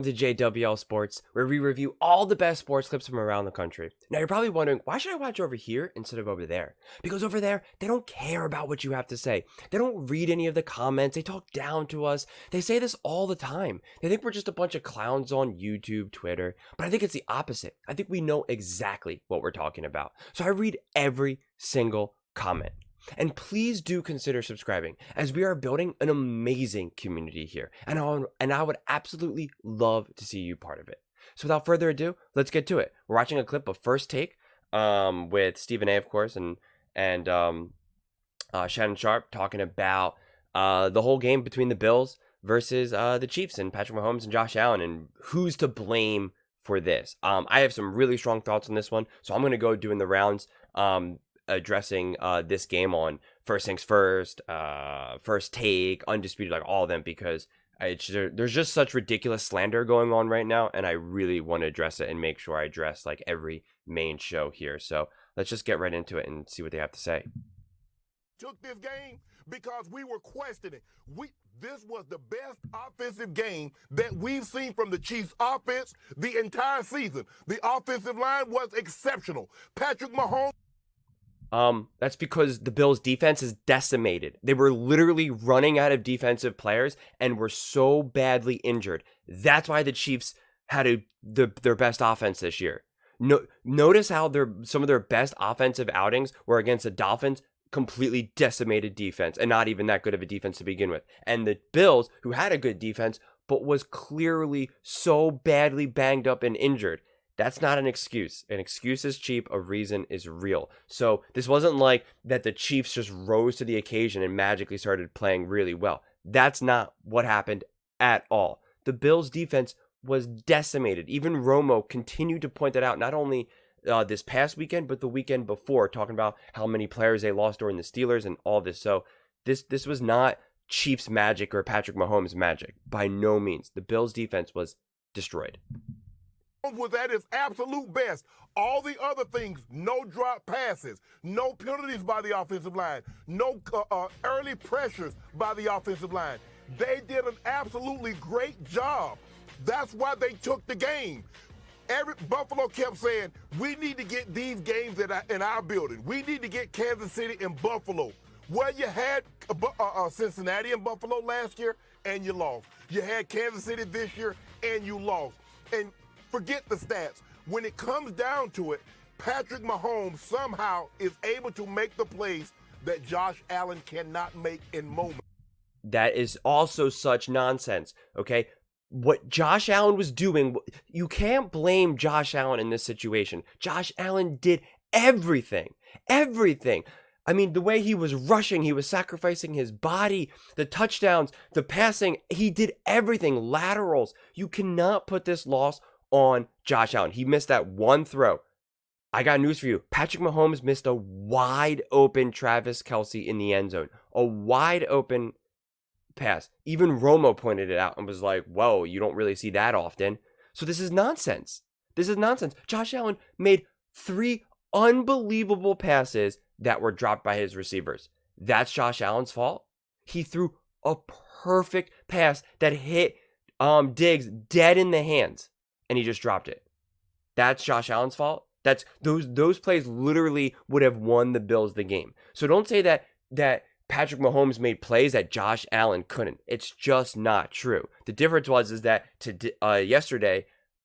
To JWL Sports, where we review all the best sports clips from around the country. Now, you're probably wondering, why should I watch over here instead of over there? Because over there, they don't care about what you have to say. They don't read any of the comments. They talk down to us. They say this all the time. They think we're just a bunch of clowns on YouTube, Twitter. But I think it's the opposite. I think we know exactly what we're talking about. So I read every single comment. And please do consider subscribing, as we are building an amazing community here. And I would absolutely love to see you part of it. So without further ado, let's get to it. We're watching a clip of First Take with Stephen A, of course, and Shannon Sharpe talking about the whole game between the Bills versus the Chiefs and Patrick Mahomes and Josh Allen and who's to blame for this. I have some really strong thoughts on this one, so I'm going to go doing the rounds. Addressing this game on First Things First, First Take, Undisputed, like all of them, because there's just such ridiculous slander going on right now, and I really want to address it and make sure I address like every main show here. So let's just get right into it and see what they have to say. Took this game because we were questioning. This was the best offensive game that we've seen from the Chiefs offense the entire season. The offensive line was exceptional. Patrick Mahomes. That's because the Bills' defense is decimated. They were literally running out of defensive players and were so badly injured. That's why the Chiefs had their best offense this year. Notice how some of their best offensive outings were against the Dolphins, completely decimated defense, and not even that good of a defense to begin with. And the Bills, who had a good defense, but was clearly so badly banged up and injured. That's not an excuse. An excuse is cheap. A reason is real. So this wasn't like that the Chiefs just rose to the occasion and magically started playing really well. That's not what happened at all. The Bills' defense was decimated. Even Romo continued to point that out, not only this past weekend, but the weekend before, talking about how many players they lost during the Steelers and all this. So this was not Chiefs magic or Patrick Mahomes magic. By no means. The Bills' defense was destroyed. Was at his absolute best. All the other things, no drop passes, no penalties by the offensive line, no early pressures by the offensive line. They did an absolutely great job. That's why they took the game. Buffalo kept saying, we need to get these games in our building. We need to get Kansas City and Buffalo. Well, you had Cincinnati and Buffalo last year, and you lost. You had Kansas City this year, and you lost. And forget the stats. When it comes down to it, Patrick Mahomes somehow is able to make the plays that Josh Allen cannot make in moments. That is also such nonsense, okay? What Josh Allen was doing, you can't blame Josh Allen in this situation. Josh Allen did everything. Everything. I mean, the way he was rushing, he was sacrificing his body, the touchdowns, the passing, he did everything. Laterals. You cannot put this loss on Josh Allen. He missed that one throw. I got news for you. Patrick Mahomes missed a wide open Travis Kelce in the end zone. A wide open pass. Even Romo pointed it out and was like, whoa, you don't really see that often. So this is nonsense. This is nonsense. Josh Allen made 3 unbelievable passes that were dropped by his receivers. That's Josh Allen's fault. He threw a perfect pass that hit Diggs dead in the hands, and he just dropped it. That's Josh Allen's fault. That's those plays literally would have won the Bills the game. So don't say that Patrick Mahomes made plays that Josh Allen couldn't. It's just not true. The difference is that yesterday,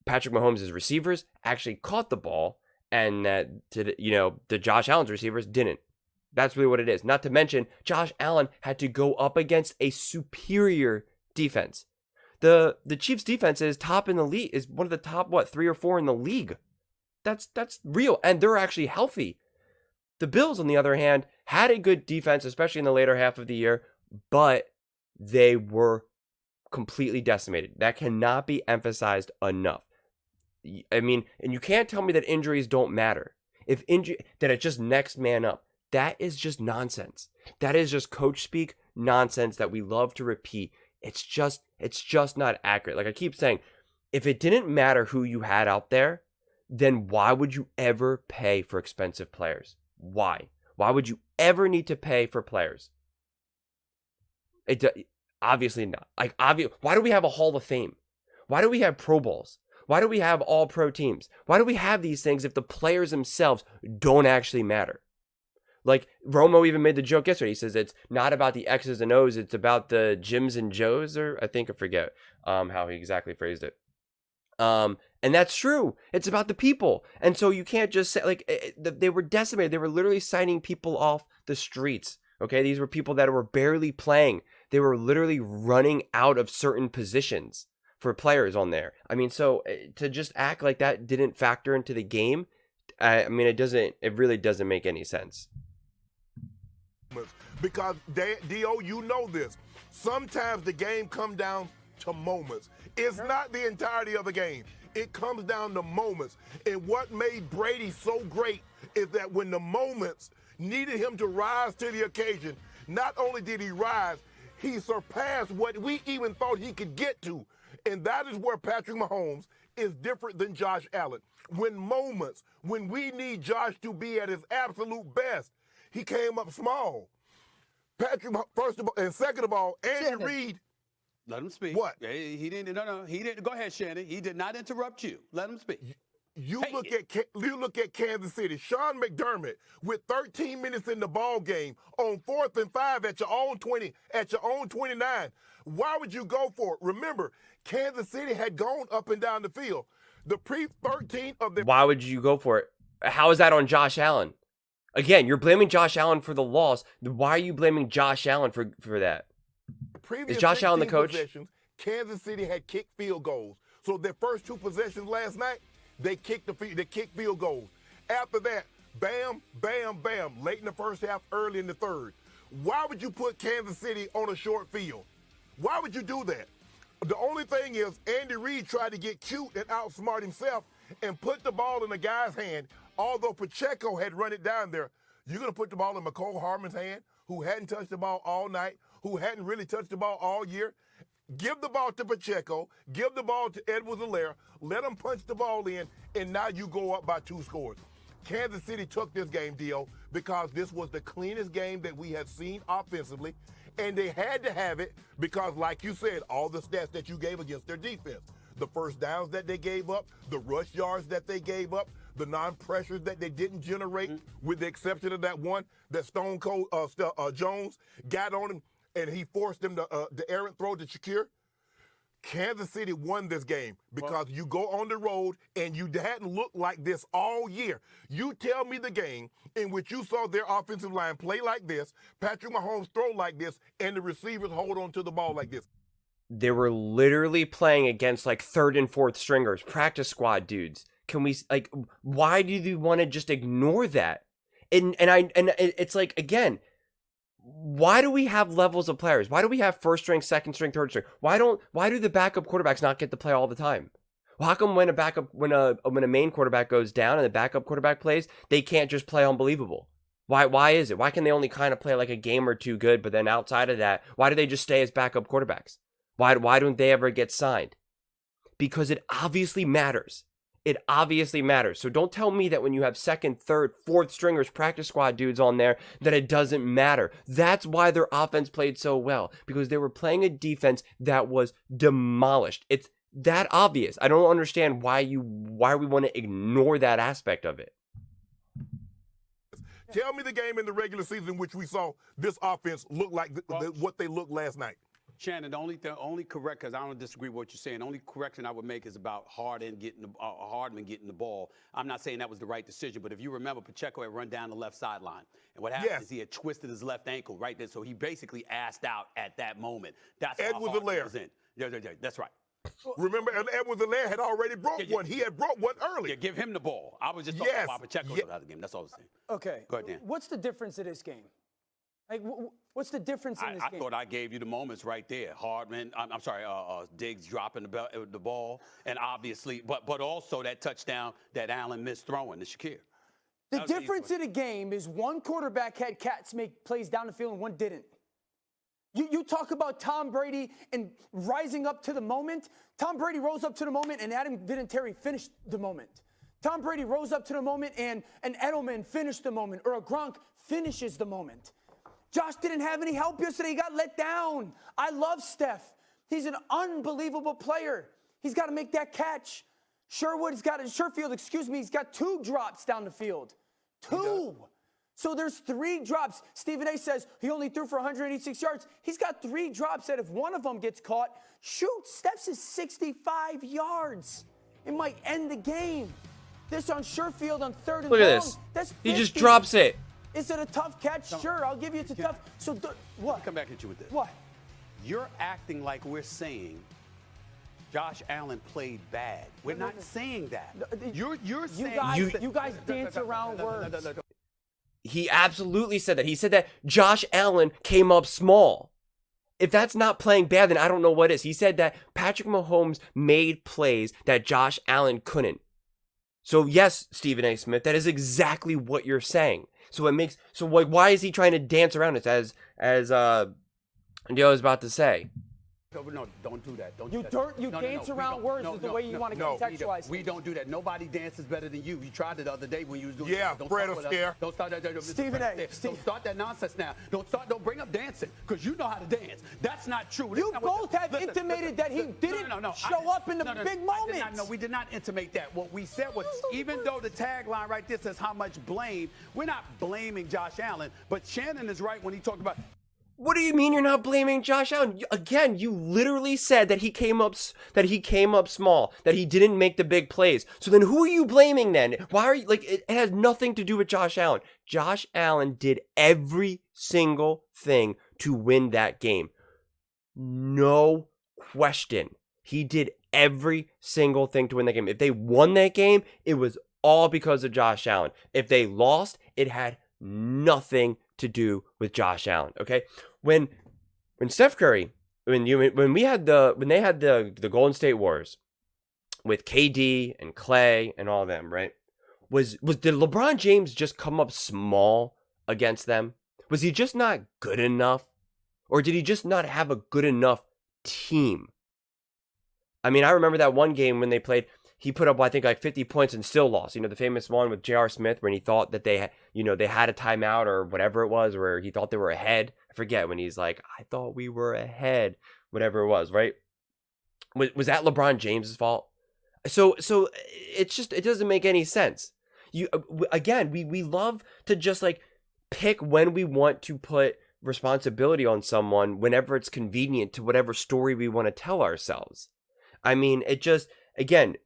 Patrick Mahomes' receivers actually caught the ball, and that the Josh Allen's receivers didn't. That's really what it is. Not to mention, Josh Allen had to go up against a superior defense. The Chiefs' defense is top in the league, is one of the top 3 or 4 in the league. That's real, and they're actually healthy. The Bills, on the other hand, had a good defense, especially in the later half of the year, but they were completely decimated. That cannot be emphasized enough. I mean, and you can't tell me that injuries don't matter. That it's just next man up. That is just nonsense. That is just coach speak nonsense that we love to repeat. It's just not accurate. Like I keep saying, if it didn't matter who you had out there, then why would you ever pay for expensive players? Why? Why would you ever need to pay for players? Obviously not. Why do we have a Hall of Fame? Why do we have Pro Bowls? Why do we have all pro teams? Why do we have these things if the players themselves don't actually matter? Like Romo even made the joke yesterday. He says it's not about the X's and O's, it's about the Jims and Joes, or I forget how he exactly phrased it. And that's true. It's about the people. And so you can't just say, like, they were decimated. They were literally signing people off the streets. Okay, these were people that were barely playing. They were literally running out of certain positions for players on there. I mean, so to just act like that didn't factor into the game, I mean, it really doesn't make any sense. Because, D.O., you know this. Sometimes the game comes down to moments. It's not the entirety of the game. It comes down to moments. And what made Brady so great is that when the moments needed him to rise to the occasion, not only did he rise, he surpassed what we even thought he could get to. And that is where Patrick Mahomes is different than Josh Allen. When we need Josh to be at his absolute best, he came up small. Patrick, first of all, and second of all, Andy Reid. Let him speak. What? He didn't. No, he didn't. Go ahead, Shannon. He did not interrupt you. Let him speak. You look at Kansas City. Sean McDermott with 13 minutes in the ball game on 4th and 5 at your own 20, at your own 29. Why would you go for it? Remember, Kansas City had gone up and down the field. The pre-13 of the. Why would you go for it? How is that on Josh Allen? Again, you're blaming Josh Allen for the loss. Why are you blaming Josh Allen for that? Previous Is Josh Allen the coach? Kansas City had kicked field goals. So their first 2 possessions last night, they kicked field goals. After that, bam, bam, bam, late in the first half, early in the third. Why would you put Kansas City on a short field? Why would you do that? The only thing is Andy Reid tried to get cute and outsmart himself and put the ball in the guy's hand. Although Pacheco had run it down there, you're going to put the ball in McCole Hardman's hand, who hadn't touched the ball all night, who hadn't really touched the ball all year. Give the ball to Pacheco, give the ball to Edwards-Helaire, let him punch the ball in, and now you go up by 2 scores. Kansas City took this game, Dio, because this was the cleanest game that we had seen offensively, and they had to have it because, like you said, all the stats that you gave against their defense, the first downs that they gave up, the rush yards that they gave up, the non-pressures that they didn't generate, with the exception of that one that Stone Cold Jones got on him, and he forced him to the errant throw to Shakir. Kansas City won this game because you go on the road and you hadn't looked like this all year. You tell me the game in which you saw their offensive line play like this, Patrick Mahomes throw like this, and the receivers hold on to the ball like this. They were literally playing against like 3rd and 4th stringers, practice squad dudes. Can we, like, why do you want to just ignore that? And it's like, again, why do we have levels of players? Why do we have 1st string, 2nd string, 3rd string? Why do the backup quarterbacks not get to play all the time? Well, how come when a main quarterback goes down and the backup quarterback plays, they can't just play unbelievable? Why is it? Why can they only kind of play like a game or two good, but then outside of that, why do they just stay as backup quarterbacks? Why don't they ever get signed? Because it obviously matters. It obviously matters. So don't tell me that when you have 2nd, 3rd, 4th stringers, practice squad dudes on there, that it doesn't matter. That's why their offense played so well, because they were playing a defense that was demolished. It's that obvious. I don't understand why we want to ignore that aspect of it. Tell me the game in the regular season in which we saw this offense look like what they looked last night. Shannon, the only correct, because I don't disagree with what you're saying. The only correction I would make is about Hardman getting the ball. I'm not saying that was the right decision, but if you remember, Pacheco had run down the left sideline, and what happened is he had twisted his left ankle right there, so he basically assed out at that moment. That's why Hardman was in. Yeah, that's right. Remember, Edwards-Helaire had already broke one. He had broke one early. Yeah, give him the ball. I was just talking about Pacheco out of the game. That's all I was saying. Okay. Go ahead, Dan. What's the difference in this game? Like, what's the difference in this game? I thought I gave you the moments right there. Hardman, Diggs dropping the ball, and obviously, but also that touchdown that Allen missed throwing to Shakir. The difference in the game is one quarterback had cats make plays down the field and one didn't. You talk about Tom Brady and rising up to the moment. Tom Brady rose up to the moment and Adam Vinatieri finished the moment. Tom Brady rose up to the moment and an Edelman finished the moment, or a Gronk finishes the moment. Josh didn't have any help yesterday. He got let down. I love Steph. He's an unbelievable player. He's got to make that catch. Sherfield, excuse me, he's got 2 drops down the field. 2. So there's 3 drops. Stephen A says he only threw for 186 yards. He's got 3 drops that if one of them gets caught, shoot, Steph's is 65 yards. It might end the game. This on Sherfield on 3rd and Look long. at this. That's 50. He just drops it. Is it a tough catch? Sure, I'll give you it's a tough. So what? Come back at you with this. What? You're acting like we're saying Josh Allen played bad. We're not saying that. You're saying You guys dance around words. He absolutely said that. He said that Josh Allen came up small. If that's not playing bad, then I don't know what is. He said that Patrick Mahomes made plays that Josh Allen couldn't. So yes, Stephen A. Smith, that is exactly what you're saying. So why is he trying to dance around it as Joe was about to say? No, don't do that. You dance around words is the way you want to contextualize. We don't do that. Nobody dances better than you. You tried it the other day when you was doing. Yeah, Fred Astaire. Don't start that. Stephen A. Don't start that nonsense now. Don't bring up dancing because you know how to dance. That's not true. You both have intimated that he didn't show up in the big moments. No, we did not intimate that. What we said was, even though the tagline right there says how much blame, we're not blaming Josh Allen, but Shannon is right when he talked about. What do you mean you're not blaming Josh Allen? Again, you literally said that he came up small, that he didn't make the big plays. So then who are you blaming then? Why are you it has nothing to do with Josh Allen. Josh Allen did every single thing to win that game. No question. He did every single thing to win that game. If they won that game, it was all because of Josh Allen. If they lost, it had nothing to do with Josh Allen. Okay, when Steph Curry, when they had the Golden State Warriors with KD and Clay and all of them, right? Did LeBron James just come up small against them? Was he just not good enough, or did he just not have a good enough team? I mean, I remember that one game when they played. He put up, I think, like 50 points and still lost. You know, the famous one with J.R. Smith when he thought that they had a timeout or whatever it was, where he thought they were ahead. I forget, when he's like, I thought we were ahead, whatever it was, right? Was that LeBron James's fault? So it's just, it doesn't make any sense. We love to just pick when we want to put responsibility on someone whenever it's convenient to whatever story we want to tell ourselves. I mean, it just... Again,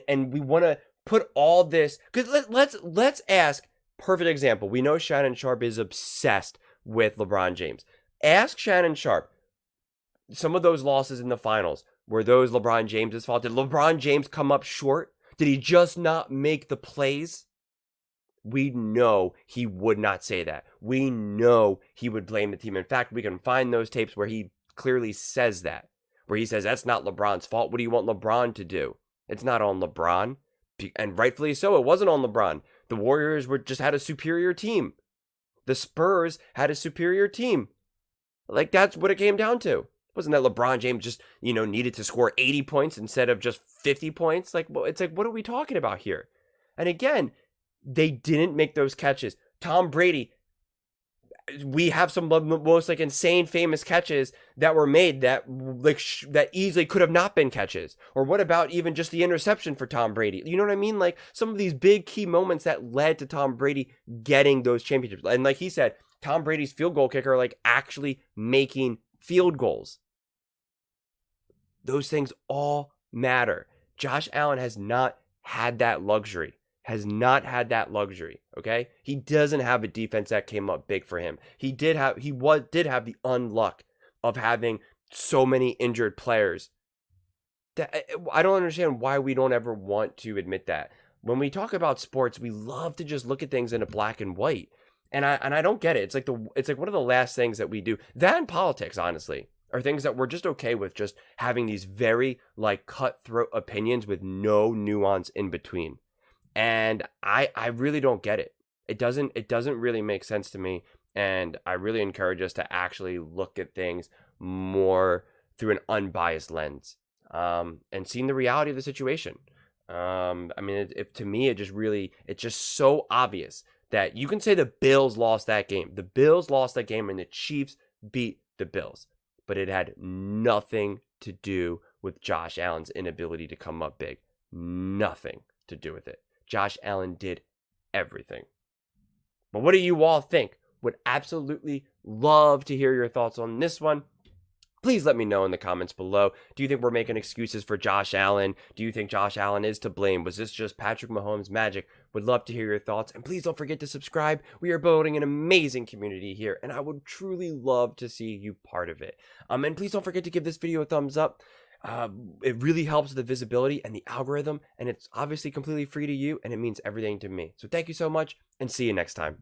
and we want to put all this, because let's ask, perfect example. We know Shannon Sharpe is obsessed with LeBron James. Ask Shannon Sharpe, some of those losses in the finals, were those LeBron James's fault? Did LeBron James come up short? Did he just not make the plays? We know he would not say that. We know he would blame the team. In fact, we can find those tapes where he clearly says that. Where he says, that's not LeBron's fault. What do you want LeBron to do? It's not on LeBron. And rightfully so, it wasn't on LeBron. The Warriors just had a superior team. The Spurs had a superior team. That's what it came down to. It wasn't that LeBron James just, needed to score 80 points instead of just 50 points. It's what are we talking about here? And again, they didn't make those catches. Tom Brady, we have some of the most insane famous catches that were made that that easily could have not been catches. Or what about even just the interception for Tom Brady? You know what I mean? Some of these big key moments that led to Tom Brady getting those championships. And like he said, Tom Brady's field goal kicker actually making field goals. Those things all matter. Josh Allen has not had that luxury. Okay? He doesn't have a defense that came up big for him. He did have the unluck of having so many injured players. I don't understand why we don't ever want to admit that. When we talk about sports, we love to just look at things in a black and white. And I don't get it. It's like one of the last things that we do. That and politics, honestly, are things that we're just okay with, just having these very cutthroat opinions with no nuance in between. And I really don't get it. It doesn't really make sense to me. And I really encourage us to actually look at things more through an unbiased lens, and seeing the reality of the situation. I mean, to me, it's just so obvious that you can say the Bills lost that game. The Bills lost that game and the Chiefs beat the Bills. But it had nothing to do with Josh Allen's inability to come up big. Nothing to do with it. Josh Allen did everything. But what do you all think? Would absolutely love to hear your thoughts on this one. Please let me know in the comments below. Do you think we're making excuses for Josh Allen? Do you think Josh Allen is to blame? Was this just Patrick Mahomes' magic? Would love to hear your thoughts. And please don't forget to subscribe. We are building an amazing community here, and I would truly love to see you part of it. And please don't forget to give this video a thumbs up. It really helps the visibility and the algorithm, and it's obviously completely free to you, and it means everything to me. So thank you so much, and see you next time.